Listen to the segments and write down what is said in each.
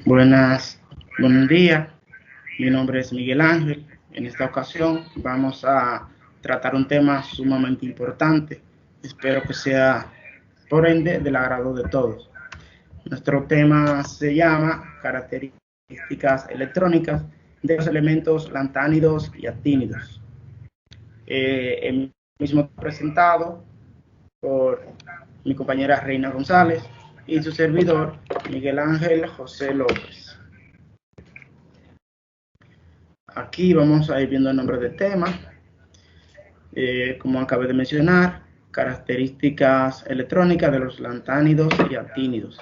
Buenos días. Mi nombre es Miguel Ángel. En esta ocasión vamos a tratar un tema sumamente importante. Espero que sea, por ende, del agrado de todos. Nuestro tema se llama características electrónicas de los elementos lantánidos y actínidos. El mismo presentado por mi compañera Reina González y su servidor Miguel Ángel José López. Aquí vamos a ir viendo el nombre del tema. Como acabé de mencionar, características electrónicas de los lantánidos y actínidos.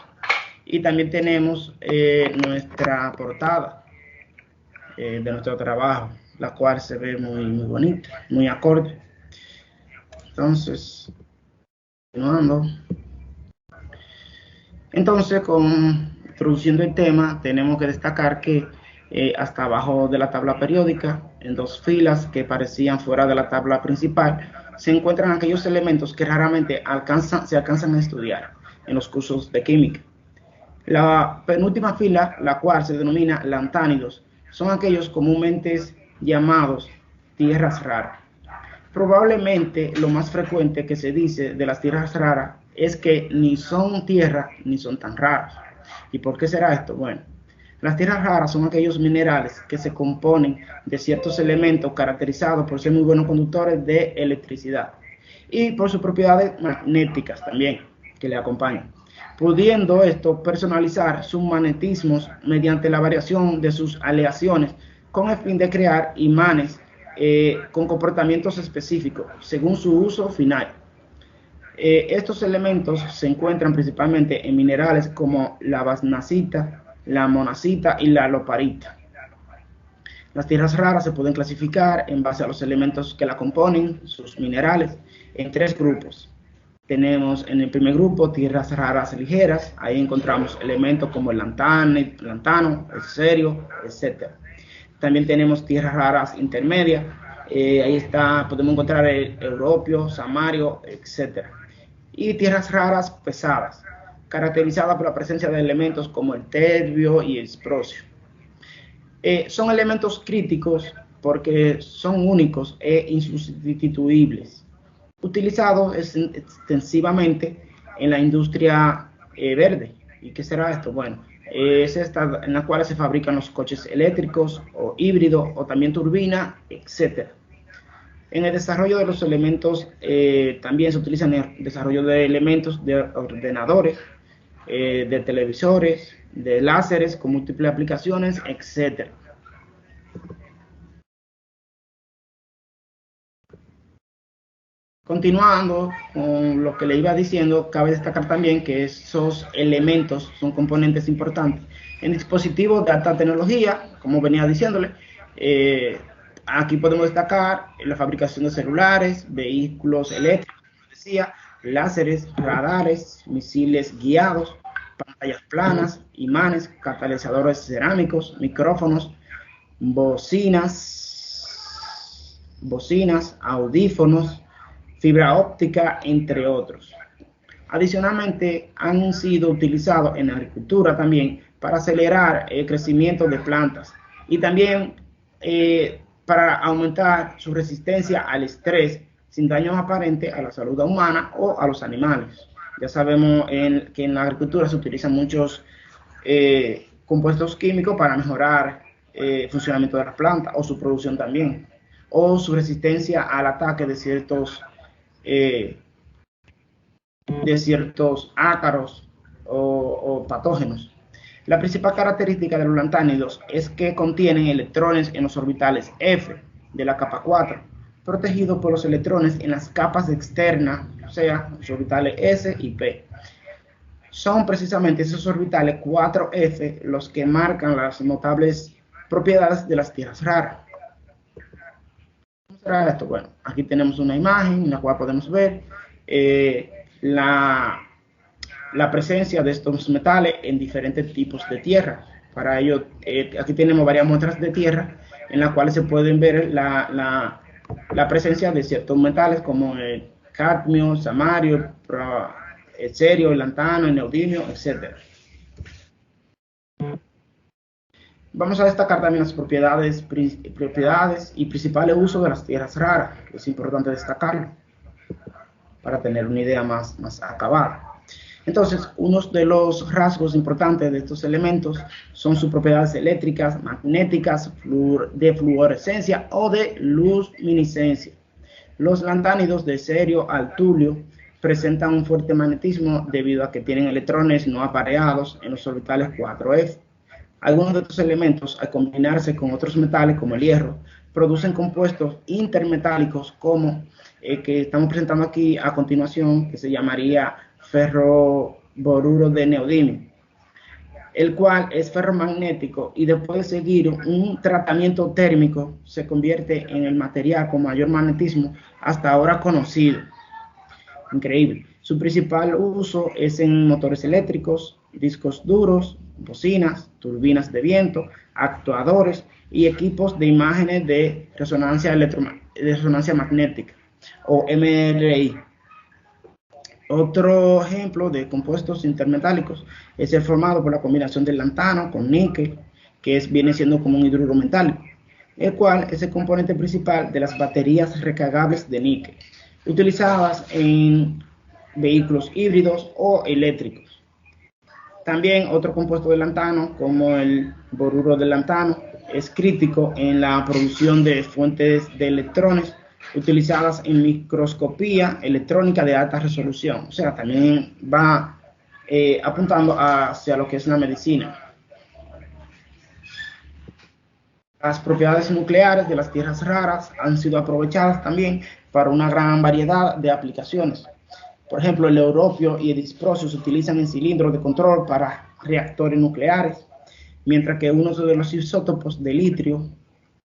Y también tenemos nuestra portada de nuestro trabajo, la cual se ve muy bonita, muy acorde. Entonces, continuando. Entonces, introduciendo el tema, tenemos que destacar que hasta abajo de la tabla periódica, en dos filas que parecían fuera de la tabla principal, se encuentran aquellos elementos que raramente se alcanzan a estudiar en los cursos de química. La penúltima fila, la cual se denomina lantánidos, son aquellos comúnmente llamados tierras raras. Probablemente lo más frecuente que se dice de las tierras raras es que ni son tierras ni son tan raras. ¿Y por qué será esto? Bueno, las tierras raras son aquellos minerales que se componen de ciertos elementos caracterizados por ser muy buenos conductores de electricidad y por sus propiedades magnéticas también que le acompañan, pudiendo esto personalizar sus magnetismos mediante la variación de sus aleaciones con el fin de crear imanes con comportamientos específicos según su uso final. Estos elementos se encuentran principalmente en minerales como la basnacita, la monacita y la loparita. Las tierras raras se pueden clasificar en base a los elementos que la componen, sus minerales, en tres grupos. Tenemos en el primer grupo tierras raras ligeras, ahí encontramos elementos como el lantano, el cerio, etc. También tenemos tierras raras intermedias, ahí podemos encontrar el europio, samario, etc. Y tierras raras pesadas, caracterizadas por la presencia de elementos como el terbio y el esprocio. Son elementos críticos porque son únicos e insustituibles, utilizados extensivamente en la industria verde. ¿Y qué será esto? Bueno, es esta en la cual se fabrican los coches eléctricos o híbridos o también turbinas, etc. En el desarrollo de los elementos también se utilizan en el desarrollo de elementos de ordenadores, de televisores, de láseres con múltiples aplicaciones, etc. Continuando con lo que le iba diciendo, cabe destacar también que esos elementos son componentes importantes en dispositivos de alta tecnología, como venía diciéndole. Aquí podemos destacar la fabricación de celulares, vehículos eléctricos, como decía, láseres, radares, misiles guiados, pantallas planas, imanes, catalizadores cerámicos, micrófonos, bocinas, audífonos, fibra óptica, entre otros. Adicionalmente, han sido utilizados en la agricultura también para acelerar el crecimiento de plantas y también para aumentar su resistencia al estrés sin daños aparentes a la salud humana o a los animales. Ya sabemos que en la agricultura se utilizan muchos compuestos químicos para mejorar el funcionamiento de las plantas o su producción también, o su resistencia al ataque de ciertos ácaros o patógenos. La principal característica de los lantánidos es que contienen electrones en los orbitales F de la capa 4, protegidos por los electrones en las capas externas, o sea, los orbitales S y P. Son precisamente esos orbitales 4F los que marcan las notables propiedades de las tierras raras. ¿Cómo será esto? Bueno, aquí tenemos una imagen en la cual podemos ver la presencia de estos metales en diferentes tipos de tierra. Para ello, aquí tenemos varias muestras de tierra en las cuales se pueden ver la presencia de ciertos metales como el cadmio, samario, el cerio, el lantano, el neodimio, etc. Vamos a destacar también las propiedades y principales usos de las tierras raras. Es importante destacarlo para tener una idea más acabada. Entonces, uno de los rasgos importantes de estos elementos son sus propiedades eléctricas, magnéticas, de fluorescencia o de luminiscencia. Los lantánidos de cerio al tulio presentan un fuerte magnetismo debido a que tienen electrones no apareados en los orbitales 4f. Algunos de estos elementos, al combinarse con otros metales como el hierro, producen compuestos intermetálicos como que estamos presentando aquí a continuación, que se llamaría ferroboruro de neodimio, el cual es ferromagnético y después de seguir un tratamiento térmico se convierte en el material con mayor magnetismo hasta ahora conocido. Increíble. Su principal uso es en motores eléctricos, discos duros, bocinas, turbinas de viento, actuadores y equipos de imágenes de resonancia magnética o MRI. Otro ejemplo de compuestos intermetálicos es el formado por la combinación del lantano con níquel, que viene siendo como un hidruro metálico, el cual es el componente principal de las baterías recargables de níquel, utilizadas en vehículos híbridos o eléctricos. También otro compuesto de lantano, como el boruro de lantano, es crítico en la producción de fuentes de electrones utilizadas en microscopía electrónica de alta resolución. O sea, también va apuntando hacia lo que es la medicina. Las propiedades nucleares de las tierras raras han sido aprovechadas también para una gran variedad de aplicaciones. Por ejemplo, el europio y el disprosio se utilizan en cilindros de control para reactores nucleares, mientras que uno de los isótopos de litrio,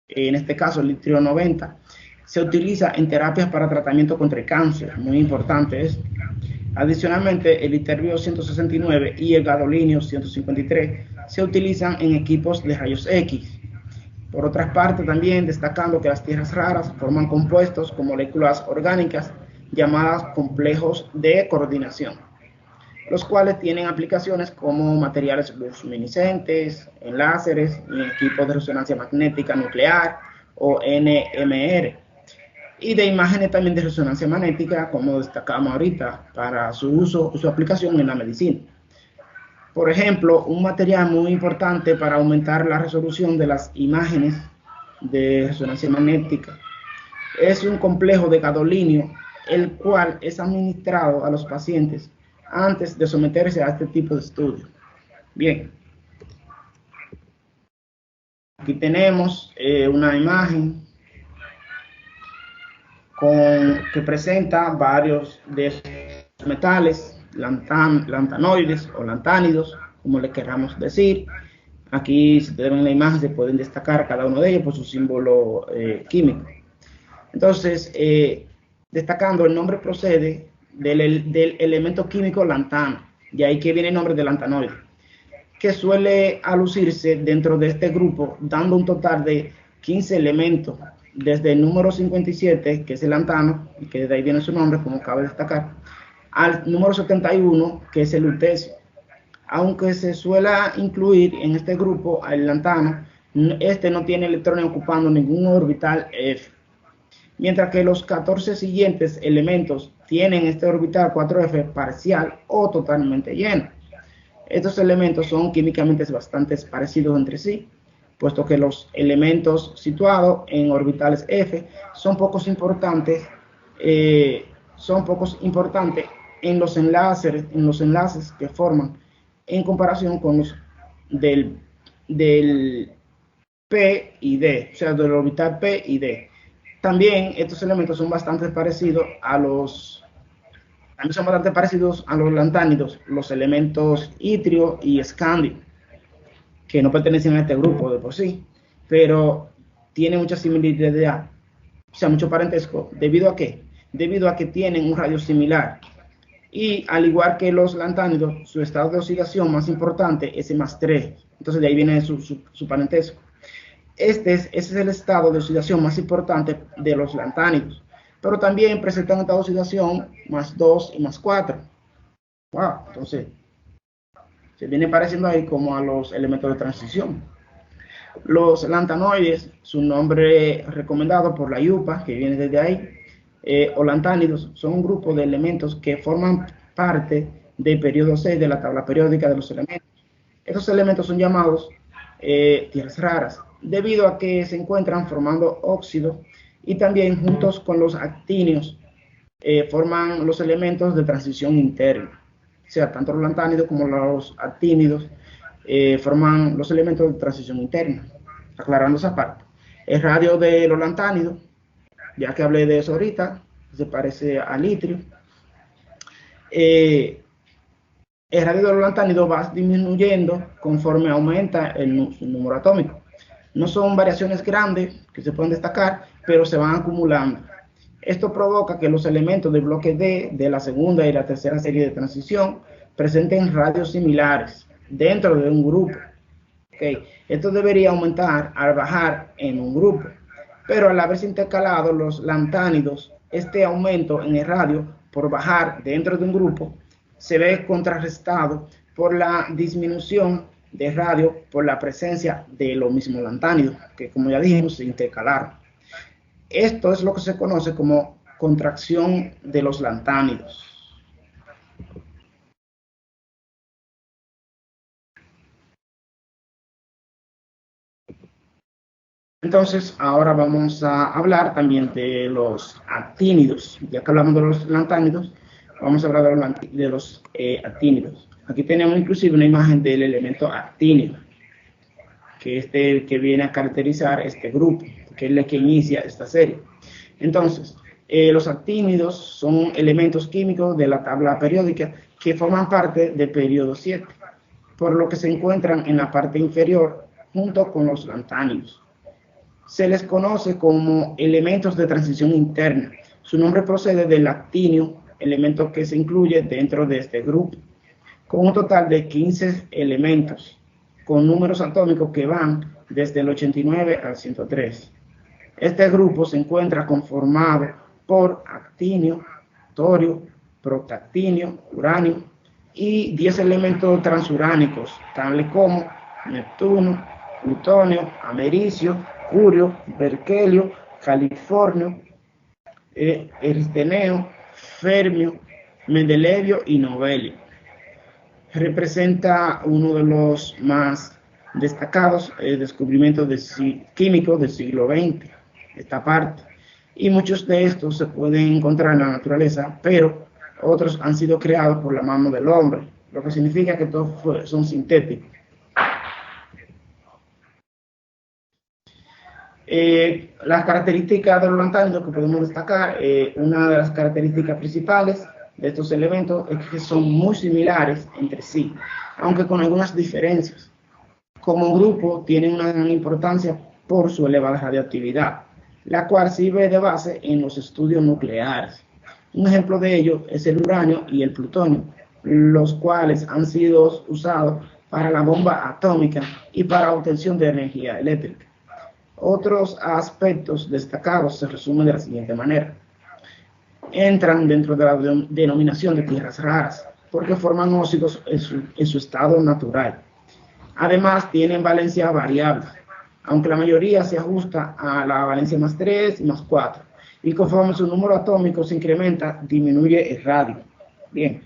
en este caso el litrio 90, se utiliza en terapias para tratamiento contra el cáncer, muy importante esto. Adicionalmente, el iterbio 169 y el gadolinio 153 se utilizan en equipos de rayos X. Por otra parte, también destacando que las tierras raras forman compuestos con moléculas orgánicas llamadas complejos de coordinación, los cuales tienen aplicaciones como materiales luminiscentes, en láseres, en equipos de resonancia magnética nuclear o NMR, y de imágenes también de resonancia magnética, como destacamos ahorita, para su uso y su aplicación en la medicina. Por ejemplo, un material muy importante para aumentar la resolución de las imágenes de resonancia magnética es un complejo de gadolinio, el cual es administrado a los pacientes antes de someterse a este tipo de estudio. Bien, aquí tenemos una imagen que presenta varios de estos metales, lantanoides o lantánidos, como le queramos decir. Aquí, si te ven la imagen, se pueden destacar cada uno de ellos por su símbolo químico. Entonces, destacando, el nombre procede del elemento químico lantano, de ahí que viene el nombre de lantanoide, que suele alucirse dentro de este grupo, dando un total de 15 elementos, desde el número 57, que es el lantano, que de ahí viene su nombre, como cabe destacar, al número 71, que es el lutecio. Aunque se suele incluir en este grupo al lantano, este no tiene electrones ocupando ningún orbital F, mientras que los 14 siguientes elementos tienen este orbital 4F parcial o totalmente lleno. Estos elementos son químicamente bastante parecidos entre sí, puesto que los elementos situados en orbitales F son pocos importantes en los enlaces que forman en comparación con los del P y D, o sea, del orbital P y D. También estos elementos son bastante parecidos a los lantánidos, los elementos itrio y escandio, que no pertenecen a este grupo de por sí, pero tienen mucha similitud, o sea, mucho parentesco. ¿Debido a qué? Debido a que tienen un radio similar. Y al igual que los lantánidos, su estado de oxidación más importante es S+3. Entonces de ahí viene su parentesco. Ese es el estado de oxidación más importante de los lantánidos. Pero también presentan estado de oxidación +2 y +4. Wow, entonces se viene pareciendo ahí como a los elementos de transición. Los lantanoides, su nombre recomendado por la IUPAC, que viene desde ahí, o lantánidos, son un grupo de elementos que forman parte del periodo 6 de la tabla periódica de los elementos. Estos elementos son llamados tierras raras, debido a que se encuentran formando óxido y también juntos con los actinios forman los elementos de transición interna. O sea, tanto los lantánidos como los actínidos forman los elementos de transición interna. Aclarando esa parte. El radio de los lantánidos, ya que hablé de eso ahorita, se parece al litrio. El radio de los lantánidos va disminuyendo conforme aumenta su número atómico. No son variaciones grandes que se pueden destacar, pero se van acumulando. Esto provoca que los elementos del bloque D de la segunda y la tercera serie de transición presenten radios similares dentro de un grupo. Okay. Esto debería aumentar al bajar en un grupo, pero al haberse intercalado los lantánidos, este aumento en el radio por bajar dentro de un grupo se ve contrarrestado por la disminución de radio por la presencia de los mismos lantánidos, que como ya dijimos, se intercalaron. Esto es lo que se conoce como contracción de los lantánidos. Entonces, ahora vamos a hablar también de los actínidos. Ya que hablamos de los lantánidos, vamos a hablar de los actínidos. Aquí tenemos inclusive una imagen del elemento actíneo, que es el que viene a caracterizar este grupo, que es el que inicia esta serie. Entonces, los actínidos son elementos químicos de la tabla periódica que forman parte del periodo 7, por lo que se encuentran en la parte inferior junto con los lantánidos. Se les conoce como elementos de transición interna. Su nombre procede del actinio, elemento que se incluye dentro de este grupo, con un total de 15 elementos, con números atómicos que van desde el 89 al 103. Este grupo se encuentra conformado por actinio, torio, protactinio, uranio y 10 elementos transuránicos, tales como Neptuno, plutonio, americio, curio, berkelio, californio, eristeneo, fermio, mendelevio y novelio. Representa uno de los más destacados descubrimientos químicos del siglo XX, esta parte. Y muchos de estos se pueden encontrar en la naturaleza, pero otros han sido creados por la mano del hombre, lo que significa que todos son sintéticos. Las características de los lantánidos que podemos destacar, una de las características principales de estos elementos es que son muy similares entre sí, aunque con algunas diferencias. Como grupo tienen una gran importancia por su elevada radioactividad, la cual sirve de base en los estudios nucleares. Un ejemplo de ello es el uranio y el plutonio, los cuales han sido usados para la bomba atómica y para la obtención de energía eléctrica. Otros aspectos destacados se resumen de la siguiente manera. Entran dentro de la denominación de tierras raras, porque forman óxidos en su estado natural. Además, tienen valencia variable, aunque la mayoría se ajusta a la valencia más 3 y más 4. Y conforme su número atómico se incrementa, disminuye el radio. Bien,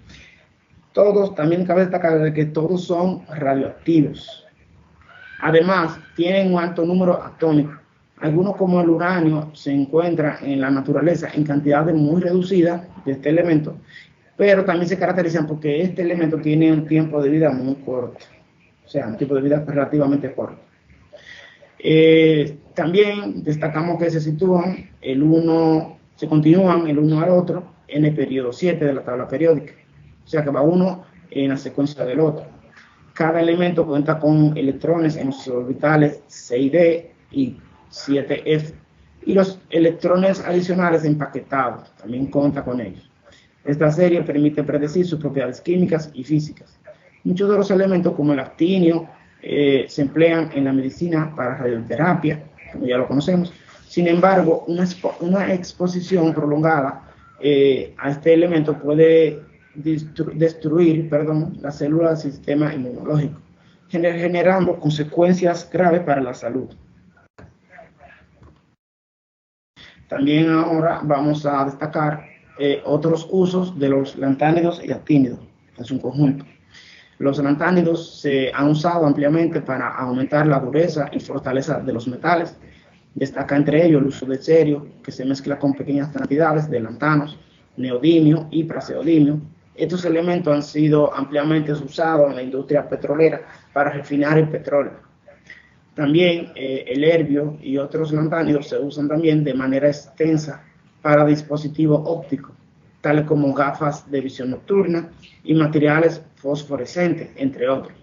también cabe destacar que todos son radioactivos. Además, tienen un alto número atómico. Algunos, como el uranio, se encuentran en la naturaleza en cantidades muy reducidas de este elemento, pero también se caracterizan porque este elemento tiene un tiempo de vida muy corto, o sea, un tiempo de vida relativamente corto. También destacamos que se continúan el uno al otro en el periodo 7 de la tabla periódica, o sea que va uno en la secuencia del otro. Cada elemento cuenta con electrones en sus orbitales 6d y 7f, y los electrones adicionales empaquetados también cuenta con ellos. Esta serie permite predecir sus propiedades químicas y físicas. Muchos de los elementos, como el actinio, se emplean en la medicina para radioterapia, como ya lo conocemos. Sin embargo, una exposición prolongada a este elemento puede destruir las células del sistema inmunológico, generando consecuencias graves para la salud. También ahora vamos a destacar otros usos de los lantánidos y actínidos en su conjunto. Los lantánidos se han usado ampliamente para aumentar la dureza y fortaleza de los metales. Destaca entre ellos el uso de cerio, que se mezcla con pequeñas cantidades de lantanos, neodimio y praseodimio. Estos elementos han sido ampliamente usados en la industria petrolera para refinar el petróleo. También el herbio y otros lantánidos se usan también de manera extensa para dispositivos ópticos, tales como gafas de visión nocturna y materiales fosforescentes, entre otros.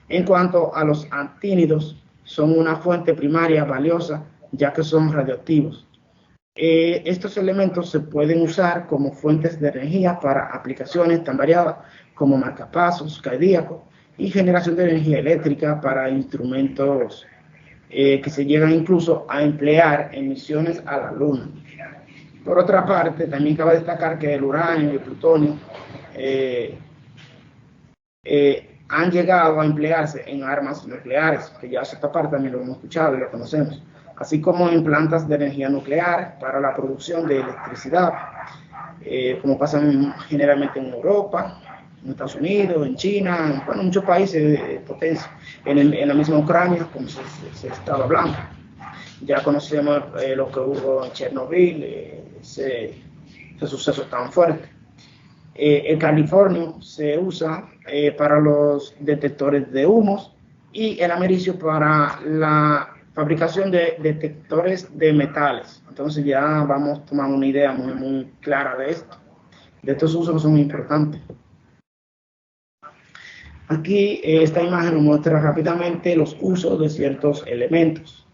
En cuanto a los actínidos, son una fuente primaria valiosa ya que son radioactivos. Estos elementos se pueden usar como fuentes de energía para aplicaciones tan variadas como marcapasos cardíacos y generación de energía eléctrica para instrumentos que se llegan incluso a emplear en misiones a la Luna. Por otra parte, también cabe destacar que el uranio y el plutonio han llegado a emplearse en armas nucleares, que ya esta parte también lo hemos escuchado y lo conocemos, así como en plantas de energía nuclear para la producción de electricidad, como pasa generalmente en Europa, en Estados Unidos, en China, bueno, en muchos países de potencia, en la misma Ucrania, como se estaba hablando. Ya conocemos lo que hubo en Chernobyl, ese suceso tan fuerte. El californio se usa para los detectores de humos y el americio para la fabricación de detectores de metales. Entonces ya vamos a tomar una idea muy clara de esto. De estos usos que son muy importantes. Aquí esta imagen nos muestra rápidamente los usos de ciertos elementos.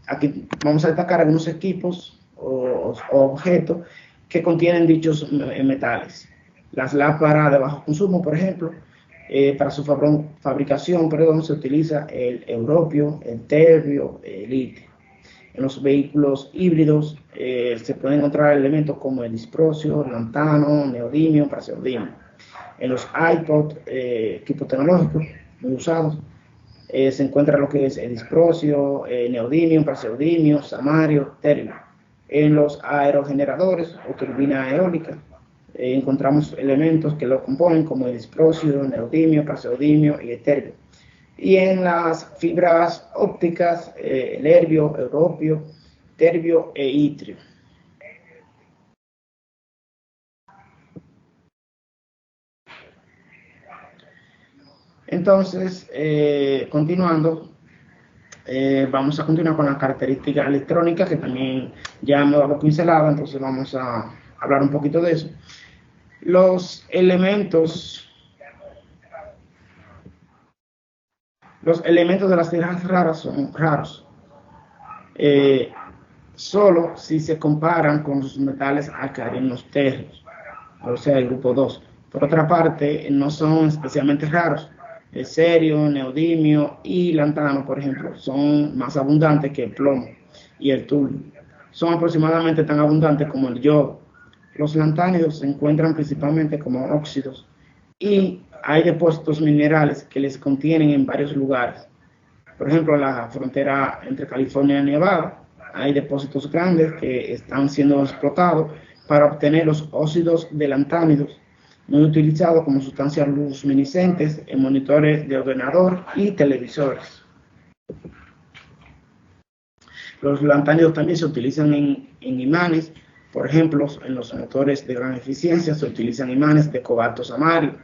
Aquí vamos a destacar algunos equipos o objetos que contienen dichos metales. Las lámparas de bajo consumo, por ejemplo, para su fabricación, se utiliza el europio, el terbio, el litio. En los vehículos híbridos se pueden encontrar elementos como el disprosio, lantano, neodimio, praseodimio. En los iPod, equipos tecnológicos muy usados, se encuentra lo que es el disprosio, neodimio, praseodimio, samario, terbio. En los aerogeneradores o turbinas eólicas encontramos elementos que lo componen como el disprosio, neodimio, praseodimio y el terbio. Y en las fibras ópticas, el herbio, europio, terbio e itrio. Entonces, continuando, vamos a continuar con las características electrónicas, que también ya me he dado pincelada, entonces vamos a hablar un poquito de eso. Los elementos de las tierras raras son raros, solo si se comparan con sus metales alcalinos térreos, o sea, el grupo 2. Por otra parte, no son especialmente raros. El cerio, neodimio y lantano, por ejemplo, son más abundantes que el plomo y el tulio. Son aproximadamente tan abundantes como el yodo. Los lantánidos se encuentran principalmente como óxidos y hay depósitos minerales que les contienen en varios lugares. Por ejemplo, en la frontera entre California y Nevada hay depósitos grandes que están siendo explotados para obtener los óxidos de lantánidos, muy utilizados como sustancias luminiscentes en monitores de ordenador y televisores. Los lantánidos también se utilizan en imanes, por ejemplo, en los motores de gran eficiencia se utilizan imanes de cobalto samario.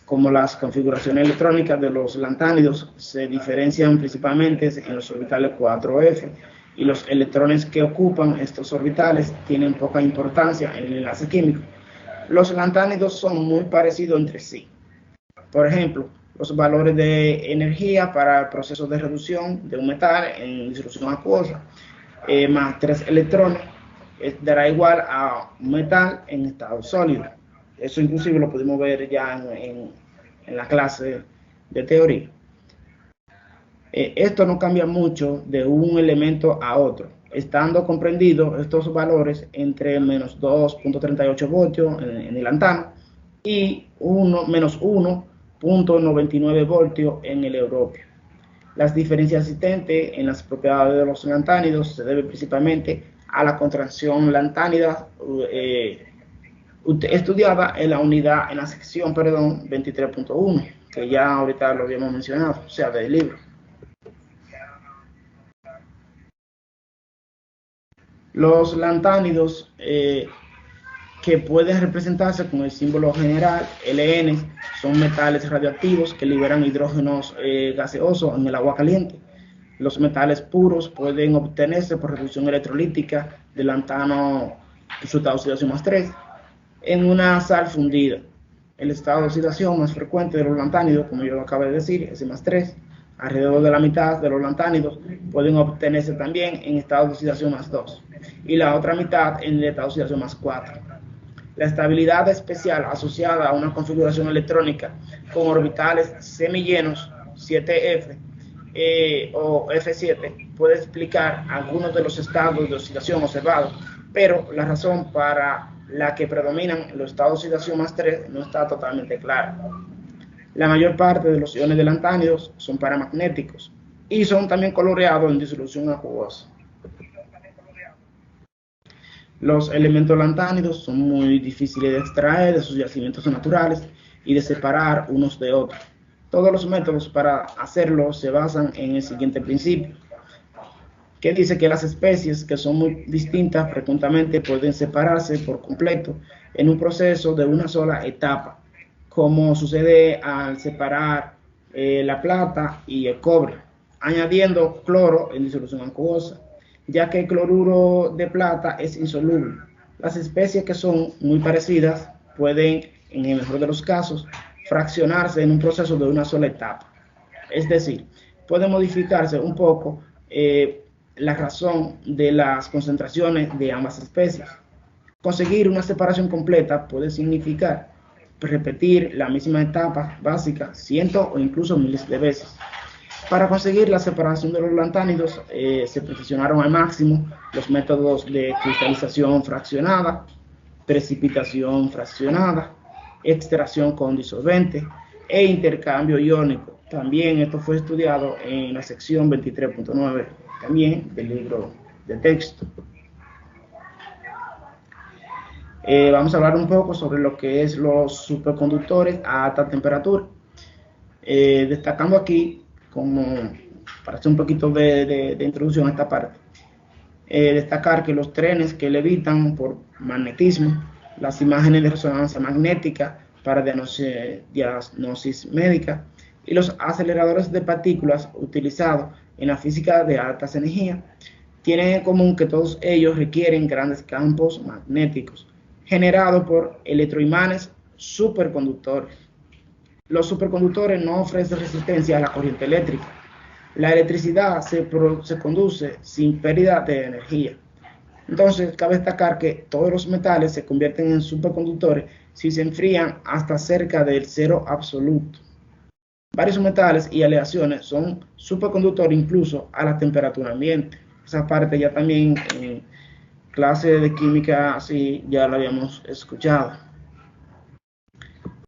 Como las configuraciones electrónicas de los lantánidos se diferencian principalmente en los orbitales 4F, y los electrones que ocupan estos orbitales tienen poca importancia en el enlace químico. Los lantánidos son muy parecidos entre sí. Por ejemplo, los valores de energía para el proceso de reducción de un metal en disolución acuosa más 3 electrones dará igual a un metal en estado sólido. Eso inclusive lo pudimos ver ya en la clase de teoría. Esto no cambia mucho de un elemento a otro, estando comprendidos estos valores entre menos 2.38 voltios en el lantano y menos 1 0.99 voltios en el europeo. Las diferencias existentes en las propiedades de los lantánidos se deben principalmente a la contracción lantánida estudiada en la sección 23.1, que ya ahorita lo habíamos mencionado, o sea, del libro. Los lantánidos que pueden representarse con el símbolo general Ln son metales radioactivos que liberan hidrógenos gaseosos en el agua caliente. Los metales puros pueden obtenerse por reducción electrolítica del lantano en su estado de oxidación más 3 en una sal fundida. El estado de oxidación más frecuente de los lantánidos, como yo lo acabo de decir, es el más 3. Alrededor de la mitad de los lantánidos pueden obtenerse también en estado de oxidación más 2 y la otra mitad en el estado de oxidación más 4. La estabilidad especial asociada a una configuración electrónica con orbitales semillenos 7F o F7 puede explicar algunos de los estados de oxidación observados, pero la razón para la que predominan los estados de oxidación más 3 no está totalmente clara. La mayor parte de los iones de lantánidos son paramagnéticos y son también coloreados en disolución acuosa. Los elementos lantánidos son muy difíciles de extraer de sus yacimientos naturales y de separar unos de otros. Todos los métodos para hacerlo se basan en el siguiente principio, que dice que las especies que son muy distintas frecuentemente pueden separarse por completo en un proceso de una sola etapa, como sucede al separar la plata y el cobre, añadiendo cloro en disolución acuosa, ya que el cloruro de plata es insoluble. Las especies que son muy parecidas pueden, en el mejor de los casos, fraccionarse en un proceso de una sola etapa. Es decir, puede modificarse un poco la razón de las concentraciones de ambas especies. Conseguir una separación completa puede significar repetir la misma etapa básica cientos o incluso miles de veces. Para conseguir la separación de los lantánidos se perfeccionaron al máximo los métodos de cristalización fraccionada, precipitación fraccionada, extracción con disolvente e intercambio iónico. También esto fue estudiado en la sección 23.9 también del libro de texto. Vamos a hablar un poco sobre lo que es los superconductores a alta temperatura, destacando aquí, como para hacer un poquito de introducción a esta parte, destacar que los trenes que levitan por magnetismo, las imágenes de resonancia magnética para diagnosis médica y los aceleradores de partículas utilizados en la física de altas energías tienen en común que todos ellos requieren grandes campos magnéticos generados por electroimanes superconductores. Los superconductores no ofrecen resistencia a la corriente eléctrica. La electricidad se conduce sin pérdida de energía. Entonces, cabe destacar que todos los metales se convierten en superconductores si se enfrían hasta cerca del cero absoluto. Varios metales y aleaciones son superconductores incluso a la temperatura ambiente. Esa parte ya también en clase de química así ya la habíamos escuchado.